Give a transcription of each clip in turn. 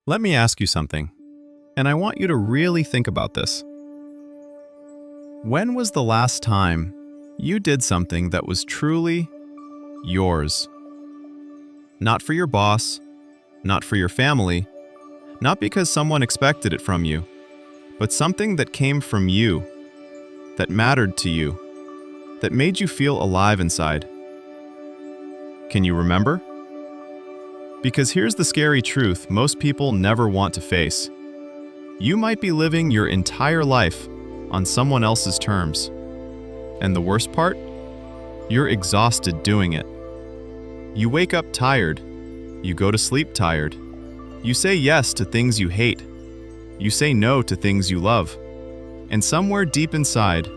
Let me ask you something, and I want you to really think about this. When was the last time you did something that was truly yours? Not for your boss, not for your family, not because someone expected it from you, but something that came from you, that mattered to you, that made you feel alive inside. Can you remember? Because here's the scary truth most people never want to face. You might be living your entire life on someone else's terms. And the worst part? You're exhausted doing it. You wake up tired. You go to sleep tired. You say yes to things you hate. You say no to things you love. And somewhere deep inside,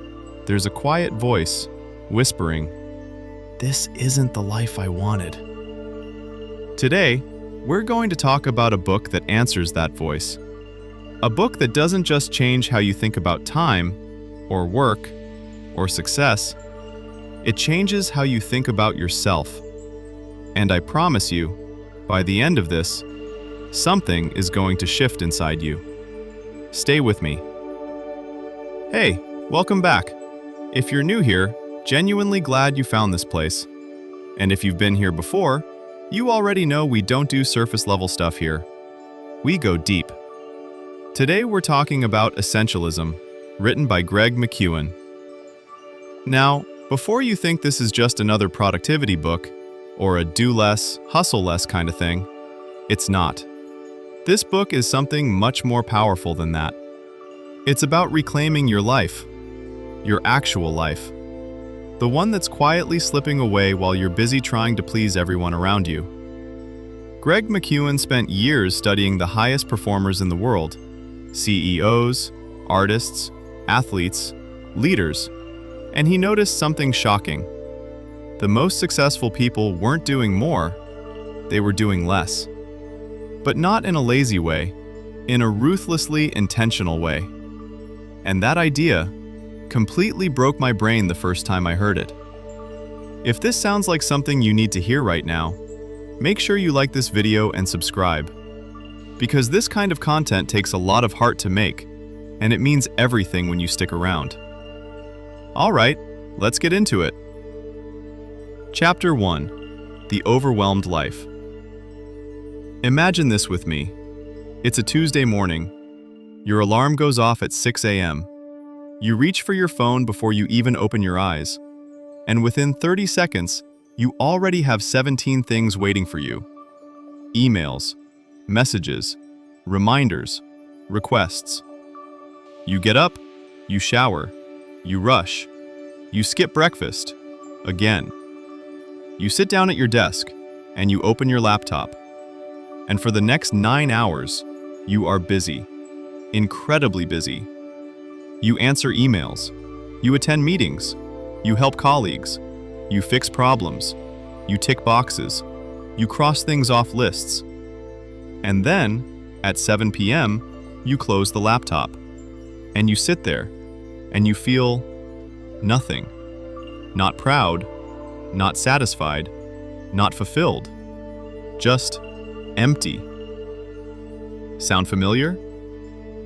there's a quiet voice whispering, "This isn't the life I wanted." Today, we're going to talk about a book that answers that voice. A book that doesn't just change how you think about time, or work, or success. It changes how you think about yourself. And I promise you, by the end of this, something is going to shift inside you. Stay with me. Hey, welcome back. If you're new here, genuinely glad you found this place. And if you've been here before, you already know we don't do surface-level stuff here. We go deep. Today we're talking about Essentialism, written by Greg McKeown. Now, before you think this is just another productivity book, or a do less, hustle less kind of thing, it's not. This book is something much more powerful than that. It's about reclaiming your life, your actual life. The one that's quietly slipping away while you're busy trying to please everyone around you. Greg McKeown spent years studying the highest performers in the world, CEOs, artists, athletes, leaders, and he noticed something shocking. The most successful people weren't doing more, they were doing less. But not in a lazy way, in a ruthlessly intentional way. And that idea completely broke my brain the first time I heard it. If this sounds like something you need to hear right now, make sure you like this video and subscribe. Because this kind of content takes a lot of heart to make, and it means everything when you stick around. Alright, let's get into it. Chapter 1. The Overwhelmed Life. Imagine this with me. It's a Tuesday morning. Your alarm goes off at 6 a.m. You reach for your phone before you even open your eyes, and within 30 seconds, you already have 17 things waiting for you. Emails, messages, reminders, requests. You get up, you shower, you rush, you skip breakfast, again. You sit down at your desk, and you open your laptop. And for the next 9 hours, you are busy, incredibly busy. You answer emails, you attend meetings, you help colleagues, you fix problems, you tick boxes, you cross things off lists. And then, at 7 p.m., you close the laptop, and you sit there, and you feel nothing. Not proud, not satisfied, not fulfilled, just empty. Sound familiar?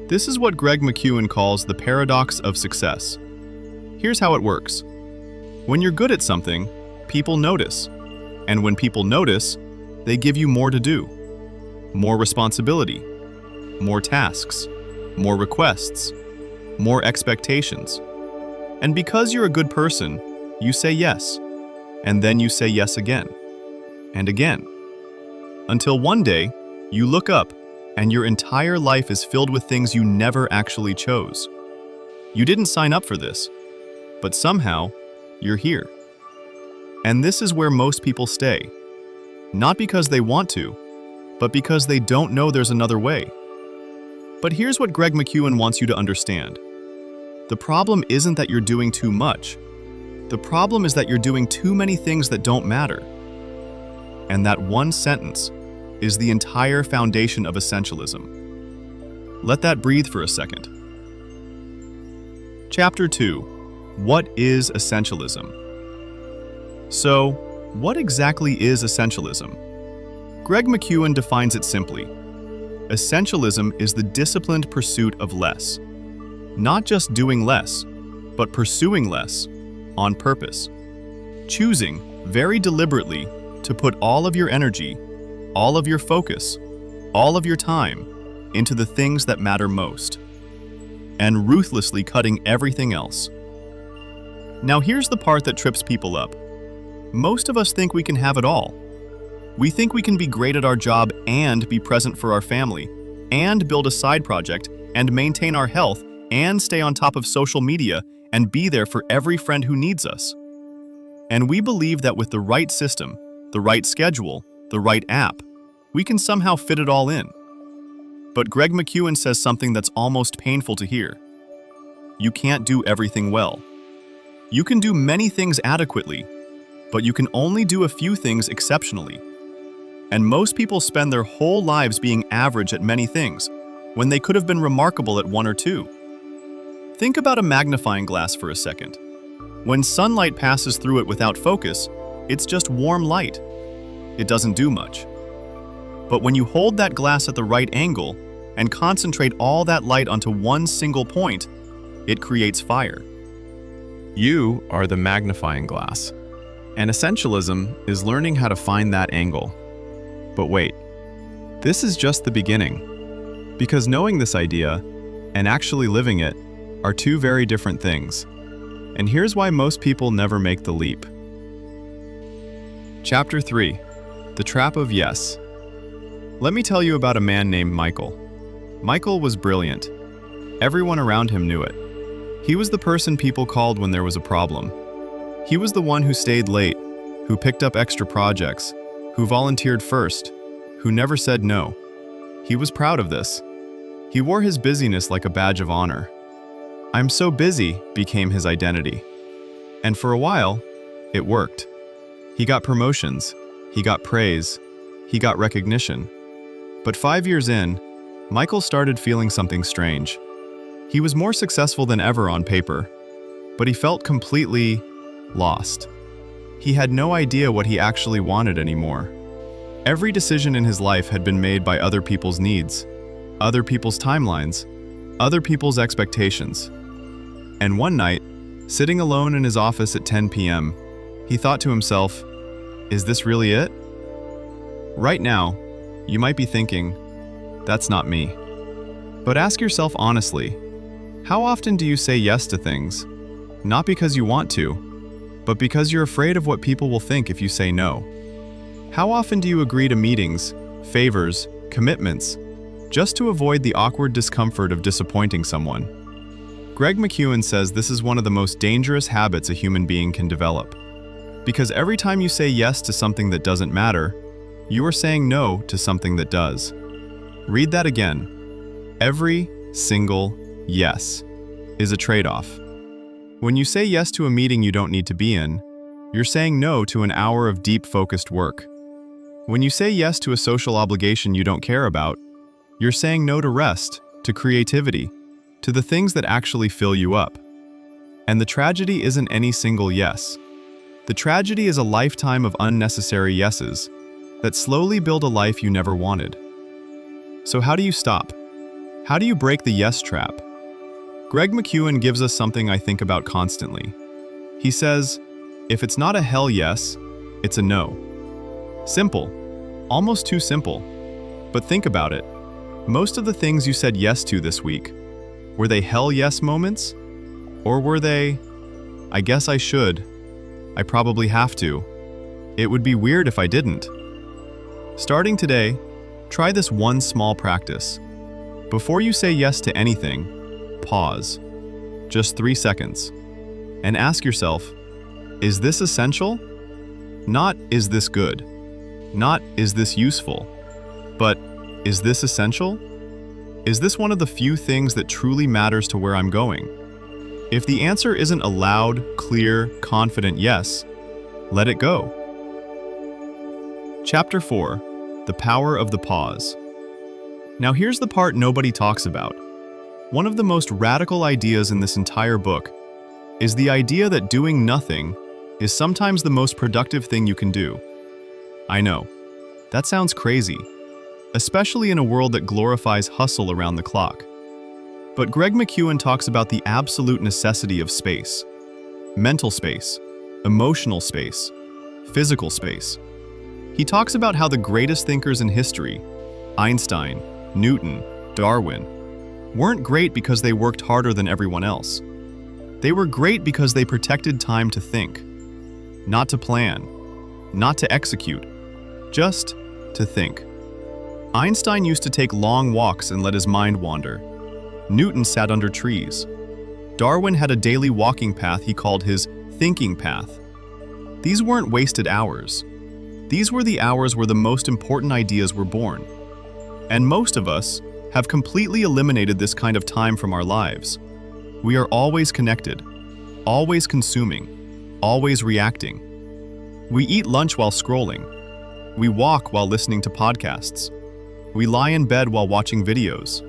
This is what Greg McKeown calls the paradox of success. Here's how it works. When you're good at something, people notice. And when people notice, they give you more to do. More responsibility, more tasks, more requests, more expectations. And because you're a good person, you say yes. And then you say yes again. And again. Until one day, you look up and your entire life is filled with things you never actually chose. You didn't sign up for this, but somehow, you're here. And this is where most people stay. Not because they want to, but because they don't know there's another way. But here's what Greg McKeown wants you to understand. The problem isn't that you're doing too much. The problem is that you're doing too many things that don't matter. And that one sentence is the entire foundation of Essentialism. Let that breathe for a second. Chapter 2. What is Essentialism? So, what exactly is Essentialism? Greg McKeown defines it simply. Essentialism is the disciplined pursuit of less. Not just doing less, but pursuing less on purpose. Choosing, very deliberately, to put all of your energy, all of your focus, all of your time into the things that matter most, and ruthlessly cutting everything else. Now here's the part that trips people up. Most of us think we can have it all. We think we can be great at our job and be present for our family, and build a side project, and maintain our health, and stay on top of social media, and be there for every friend who needs us. And we believe that with the right system, the right schedule, the right app, we can somehow fit it all in. But Greg McKeown says something that's almost painful to hear. You can't do everything well. You can do many things adequately, but you can only do a few things exceptionally. And most people spend their whole lives being average at many things, when they could have been remarkable at one or two. Think about a magnifying glass for a second. When sunlight passes through it without focus, it's just warm light. It doesn't do much. But when you hold that glass at the right angle and concentrate all that light onto one single point, it creates fire. You are the magnifying glass. And essentialism is learning how to find that angle. But wait, this is just the beginning. Because knowing this idea and actually living it are two very different things. And here's why most people never make the leap. Chapter 3: The Trap of Yes. Let me tell you about a man named Michael. Michael was brilliant. Everyone around him knew it. He was the person people called when there was a problem. He was the one who stayed late, who picked up extra projects, who volunteered first, who never said no. He was proud of this. He wore his busyness like a badge of honor. "I'm so busy" became his identity. And for a while, it worked. He got promotions, he got praise, he got recognition. But 5 years in, Michael started feeling something strange. He was more successful than ever on paper, but he felt completely lost. He had no idea what he actually wanted anymore. Every decision in his life had been made by other people's needs, other people's timelines, other people's expectations. And one night, sitting alone in his office at 10 p.m., he thought to himself, "Is this really it?" Right now, you might be thinking, "That's not me." But ask yourself honestly, how often do you say yes to things? Not because you want to, but because you're afraid of what people will think if you say no. How often do you agree to meetings, favors, commitments, just to avoid the awkward discomfort of disappointing someone? Greg McKeown says this is one of the most dangerous habits a human being can develop. Because every time you say yes to something that doesn't matter, you are saying no to something that does. Read that again. Every single yes is a trade-off. When you say yes to a meeting you don't need to be in, you're saying no to an hour of deep focused work. When you say yes to a social obligation you don't care about, you're saying no to rest, to creativity, to the things that actually fill you up. And the tragedy isn't any single yes. The tragedy is a lifetime of unnecessary yeses that slowly build a life you never wanted. So how do you stop? How do you break the yes trap? Greg McKeown gives us something I think about constantly. He says, if it's not a hell yes, it's a no. Simple. Almost too simple. But think about it. Most of the things you said yes to this week, were they hell yes moments? Or were they, I guess I should, I probably have to, it would be weird if I didn't? Starting today, try this one small practice. Before you say yes to anything, pause. Just 3 seconds. And ask yourself, is this essential? Not, is this good? Not, is this useful? But, is this essential? Is this one of the few things that truly matters to where I'm going? If the answer isn't a loud, clear, confident yes, let it go. Chapter 4: The Power of the Pause. Now here's the part nobody talks about. One of the most radical ideas in this entire book is the idea that doing nothing is sometimes the most productive thing you can do. I know, that sounds crazy. especially in a world that glorifies hustle around the clock. But Greg McKeown talks about the absolute necessity of space: mental space, emotional space, physical space. He talks about how the greatest thinkers in history, Einstein, Newton, Darwin, weren't great because they worked harder than everyone else. They were great because they protected time to think, not to plan, not to execute, just to think. Einstein used to take long walks and let his mind wander. Newton sat under trees. Darwin had a daily walking path he called his thinking path. These weren't wasted hours. These were the hours where the most important ideas were born. And most of us have completely eliminated this kind of time from our lives. We are always connected, always consuming, always reacting. We eat lunch while scrolling. We walk while listening to podcasts. We lie in bed while watching videos.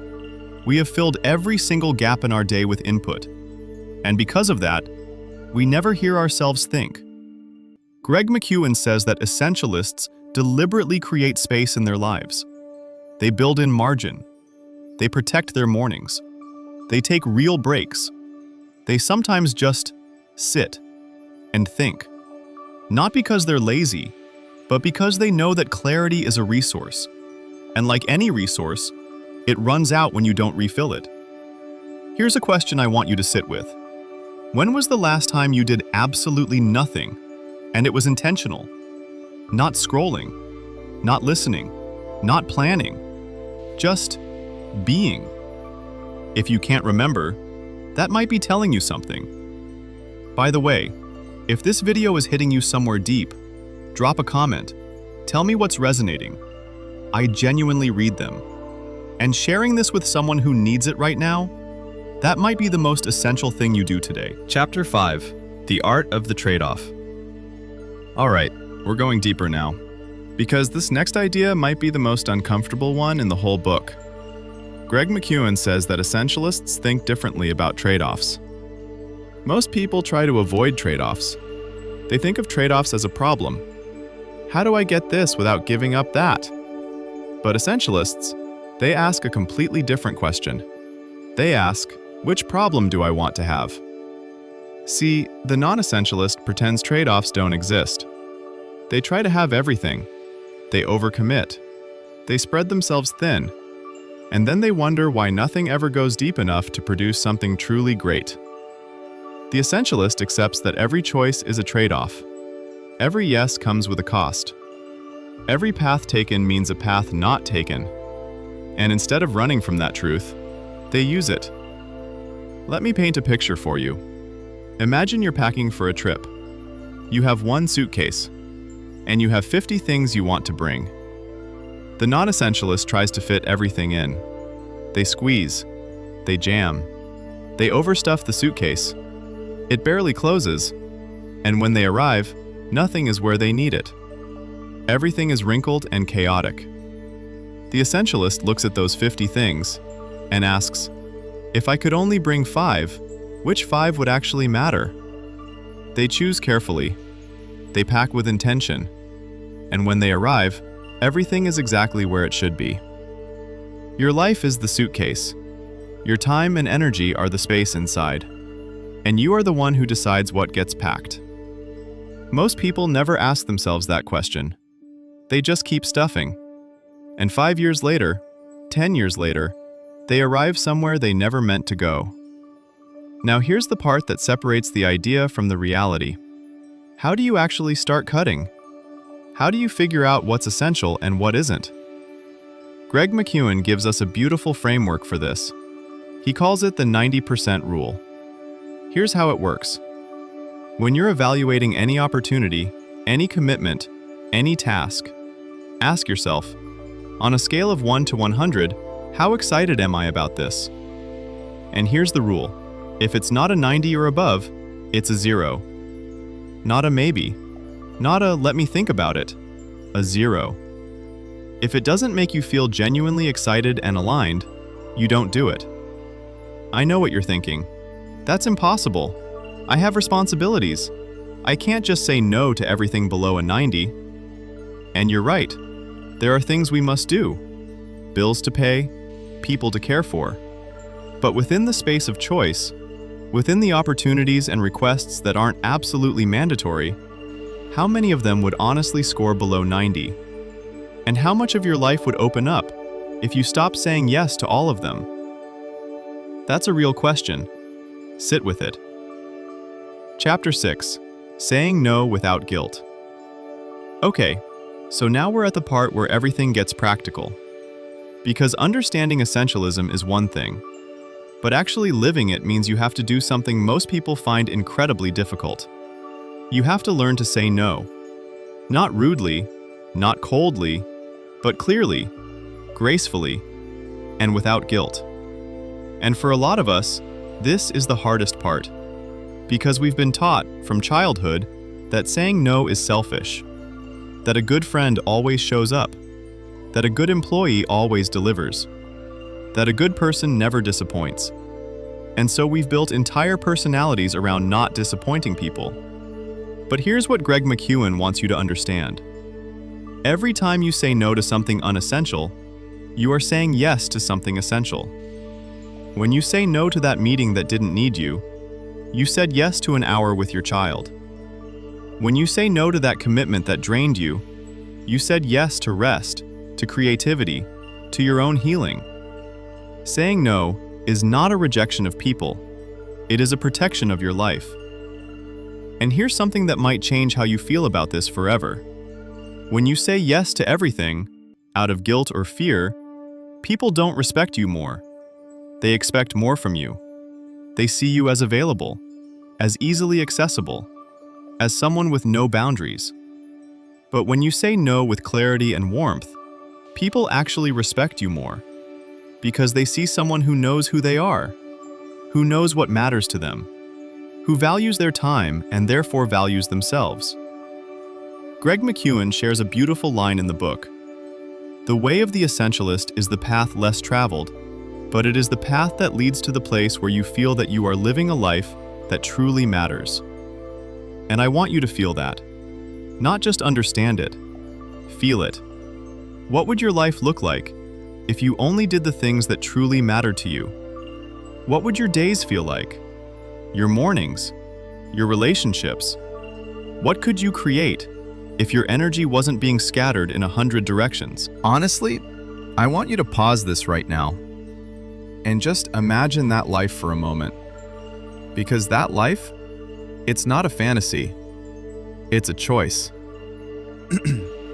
We have filled every single gap in our day with input. And because of that, we never hear ourselves think. Greg McKeown says that essentialists deliberately create space in their lives. They build in margin. They protect their mornings. They take real breaks. They sometimes just sit and think. Not because they're lazy, but because they know that clarity is a resource. And like any resource, it runs out when you don't refill it. Here's a question I want you to sit with. When was the last time you did absolutely nothing, and it was intentional? Not scrolling, not listening, not planning, just being. If you can't remember, that might be telling you something. By the way, if this video is hitting you somewhere deep, drop a comment. Tell me what's resonating. I genuinely read them. And sharing this with someone who needs it right now, that might be the most essential thing you do today. Chapter 5: The Art of the Trade-Off. Alright, we're going deeper now, because this next idea might be the most uncomfortable one in the whole book. Greg McKeown says that essentialists think differently about trade-offs. Most people try to avoid trade-offs. They think of trade-offs as a problem. How do I get this without giving up that? But essentialists, they ask a completely different question. They ask, which problem do I want to have? See, the non-essentialist pretends trade-offs don't exist. They try to have everything. They overcommit. They spread themselves thin. And then they wonder why nothing ever goes deep enough to produce something truly great. The essentialist accepts that every choice is a trade-off. Every yes comes with a cost. Every path taken means a path not taken. And instead of running from that truth, they use it. Let me paint a picture for you. Imagine you're packing for a trip. You have one suitcase, and you have 50 things you want to bring. The non-essentialist tries to fit everything in. They squeeze. They jam. They overstuff the suitcase. It barely closes, and when they arrive, nothing is where they need it. Everything is wrinkled and chaotic. The essentialist looks at those 50 things and asks, if I could only bring 5, which 5 would actually matter? They choose carefully. They pack with intention. And when they arrive, everything is exactly where it should be. Your life is the suitcase. Your time and energy are the space inside. And you are the one who decides what gets packed. Most people never ask themselves that question. They just keep stuffing. And 5 years later, 10 years later, they arrive somewhere they never meant to go. Now here's the part that separates the idea from the reality. How do you actually start cutting? How do you figure out what's essential and what isn't? Greg McKeown gives us a beautiful framework for this. He calls it the 90% rule. Here's how it works. When you're evaluating any opportunity, any commitment, any task, ask yourself, on a scale of 1 to 100, how excited am I about this? And here's the rule. If it's not a 90 or above, it's a 0. Not a maybe. Not a let me think about it. A 0. If it doesn't make you feel genuinely excited and aligned, you don't do it. I know what you're thinking. That's impossible. I have responsibilities. I can't just say no to everything below a 90. And you're right. There are things we must do. bills to pay, people to care for. But within the space of choice, within the opportunities and requests that aren't absolutely mandatory, how many of them would honestly score below 90? And how much of your life would open up if you stopped saying yes to all of them? That's a real question. Sit with it. Chapter 6. Saying No Without Guilt. Okay, so now we're at the part where everything gets practical. Because understanding essentialism is one thing, but actually living it means you have to do something most people find incredibly difficult. You have to learn to say no. Not rudely, not coldly, but clearly, gracefully, and without guilt. And for a lot of us, this is the hardest part, because we've been taught from childhood that saying no is selfish, that a good friend always shows up, that a good employee always delivers, that a good person never disappoints. And so we've built entire personalities around not disappointing people. But here's what Greg McKeown wants you to understand. Every time you say no to something unessential, you are saying yes to something essential. When you say no to that meeting that didn't need you, you said yes to an hour with your child. When you say no to that commitment that drained you, you said yes to rest, to creativity, to your own healing. Saying no is not a rejection of people. It is a protection of your life. And here's something that might change how you feel about this forever. When you say yes to everything, out of guilt or fear, people don't respect you more. They expect more from you. They see you as available, as easily accessible, as someone with no boundaries. But when you say no with clarity and warmth, people actually respect you more, because they see someone who knows who they are, who knows what matters to them, who values their time and therefore values themselves. Greg McKeown shares a beautiful line in the book. The way of the essentialist is the path less traveled, but it is the path that leads to the place where you feel that you are living a life that truly matters. And I want you to feel that. Not just understand it. Feel it. What would your life look like if you only did the things that truly matter to you? What would your days feel like? Your mornings? Your relationships? What could you create if your energy wasn't being scattered in 100 directions? Honestly, I want you to pause this right now and just imagine that life for a moment. Because that life, it's not a fantasy. It's a choice.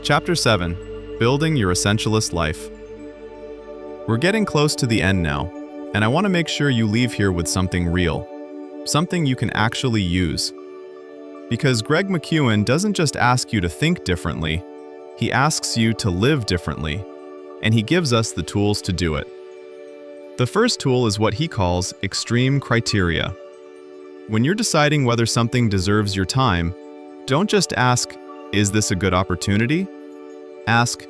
Chapter 7. Building Your Essentialist Life. We're getting close to the end now, and I want to make sure you leave here with something real, something you can actually use. Because Greg McKeown doesn't just ask you to think differently, he asks you to live differently, and he gives us the tools to do it. The first tool is what he calls extreme criteria. When you're deciding whether something deserves your time, don't just ask, "Is this a good opportunity?" Ask,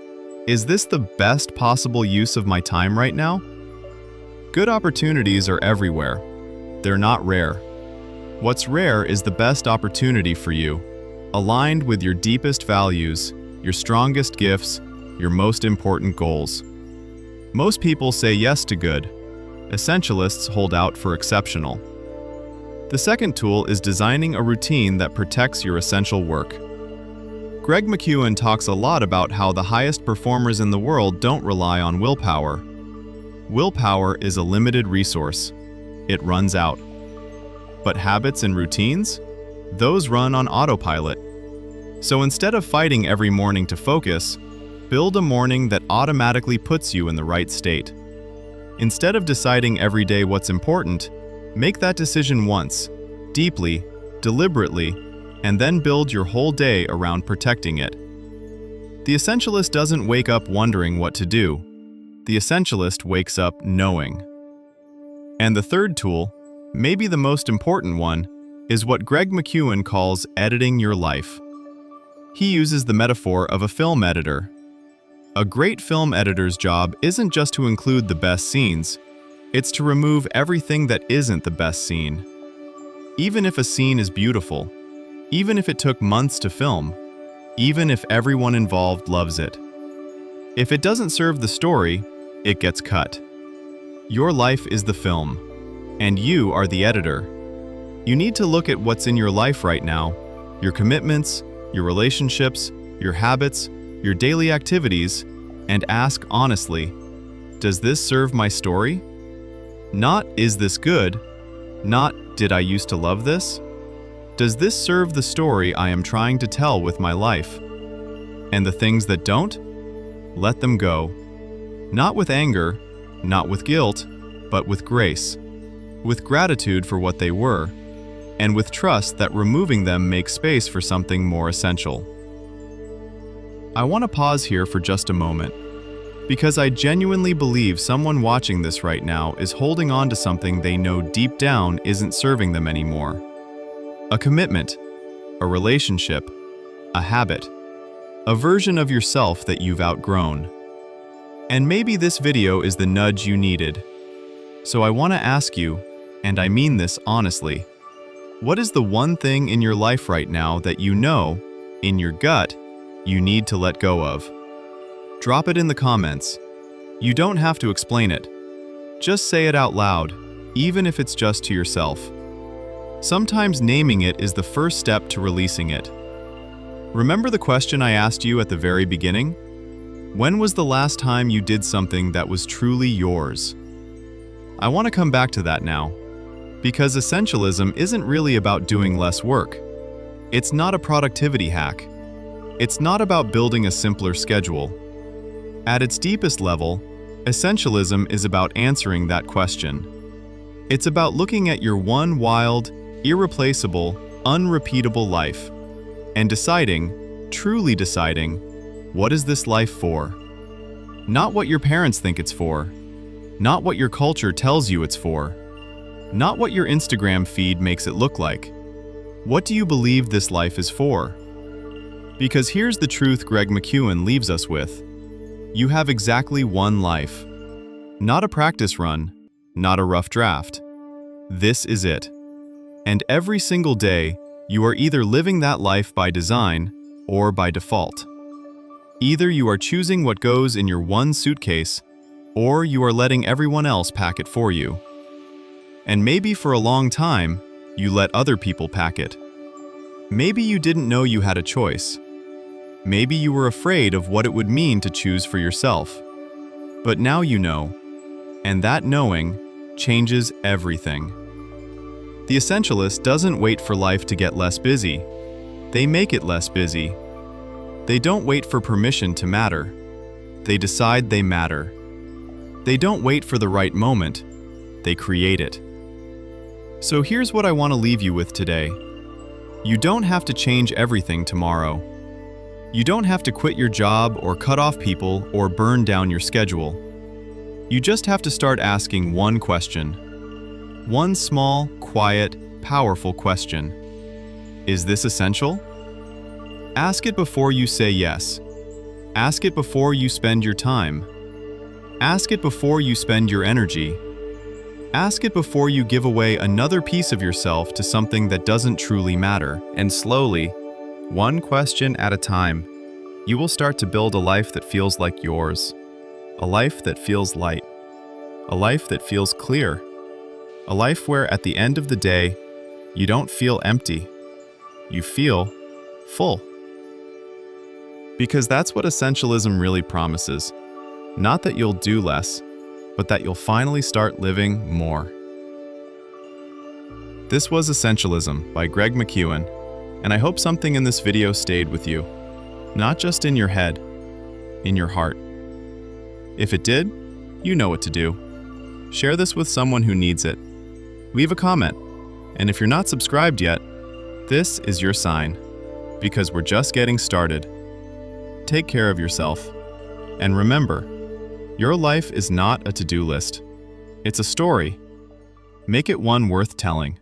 "Is this the best possible use of my time right now?" Good opportunities are everywhere. They're not rare. What's rare is the best opportunity for you, aligned with your deepest values, your strongest gifts, your most important goals. Most people say yes to good. Essentialists hold out for exceptional. The second tool is designing a routine that protects your essential work. Greg McKeown talks a lot about how the highest performers in the world don't rely on willpower. Willpower is a limited resource. It runs out. But habits and routines? Those run on autopilot. So instead of fighting every morning to focus, build a morning that automatically puts you in the right state. Instead of deciding every day what's important, make that decision once, deeply, deliberately, and then build your whole day around protecting it. The essentialist doesn't wake up wondering what to do. The essentialist wakes up knowing. And the third tool, maybe the most important one, is what Greg McKeown calls editing your life. He uses the metaphor of a film editor. A great film editor's job isn't just to include the best scenes, it's to remove everything that isn't the best scene. Even if a scene is beautiful, even if it took months to film, even if everyone involved loves it. If it doesn't serve the story, it gets cut. Your life is the film, and you are the editor. You need to look at what's in your life right now, your commitments, your relationships, your habits, your daily activities, and ask honestly, does this serve my story? Not, is this good? Not, did I used to love this? Does this serve the story I am trying to tell with my life? And the things that don't? Let them go. Not with anger, not with guilt, but with grace, with gratitude for what they were, and with trust that removing them makes space for something more essential. I want to pause here for just a moment, because I genuinely believe someone watching this right now is holding on to something they know deep down isn't serving them anymore. A commitment, a relationship, a habit, a version of yourself that you've outgrown. And maybe this video is the nudge you needed. So I want to ask you, and I mean this honestly, what is the one thing in your life right now that you know, in your gut, you need to let go of? Drop it in the comments. You don't have to explain it. Just say it out loud, even if it's just to yourself. Sometimes naming it is the first step to releasing it. Remember the question I asked you at the very beginning? When was the last time you did something that was truly yours? I want to come back to that now, because essentialism isn't really about doing less work. It's not a productivity hack. It's not about building a simpler schedule. At its deepest level, essentialism is about answering that question. It's about looking at your one wild, irreplaceable, unrepeatable life and deciding, truly deciding, what is this life for? Not what your parents think it's for, not what your culture tells you it's for, not what your Instagram feed makes it look like. What do you believe this life is for? Because here's the truth Greg McKeown leaves us with. You have exactly one life. Not a practice run, not a rough draft. This is it. And every single day, you are either living that life by design or by default. Either you are choosing what goes in your one suitcase, or you are letting everyone else pack it for you. And maybe for a long time, you let other people pack it. Maybe you didn't know you had a choice. Maybe you were afraid of what it would mean to choose for yourself. But now you know, and that knowing changes everything. The Essentialist doesn't wait for life to get less busy. They make it less busy. They don't wait for permission to matter. They decide they matter. They don't wait for the right moment. They create it. So here's what I want to leave you with today. You don't have to change everything tomorrow. You don't have to quit your job or cut off people or burn down your schedule. You just have to start asking one question. One small, quiet, powerful question. Is this essential? Ask it before you say yes. Ask it before you spend your time. Ask it before you spend your energy. Ask it before you give away another piece of yourself to something that doesn't truly matter. And slowly, one question at a time, you will start to build a life that feels like yours. A life that feels light. A life that feels clear. A life where at the end of the day, you don't feel empty. You feel full. Because that's what essentialism really promises. Not that you'll do less, but that you'll finally start living more. This was Essentialism by Greg McKeown, and I hope something in this video stayed with you. Not just in your head, in your heart. If it did, you know what to do. Share this with someone who needs it. Leave a comment, and if you're not subscribed yet, this is your sign, because we're just getting started. Take care of yourself, and remember, your life is not a to-do list. It's a story. Make it one worth telling.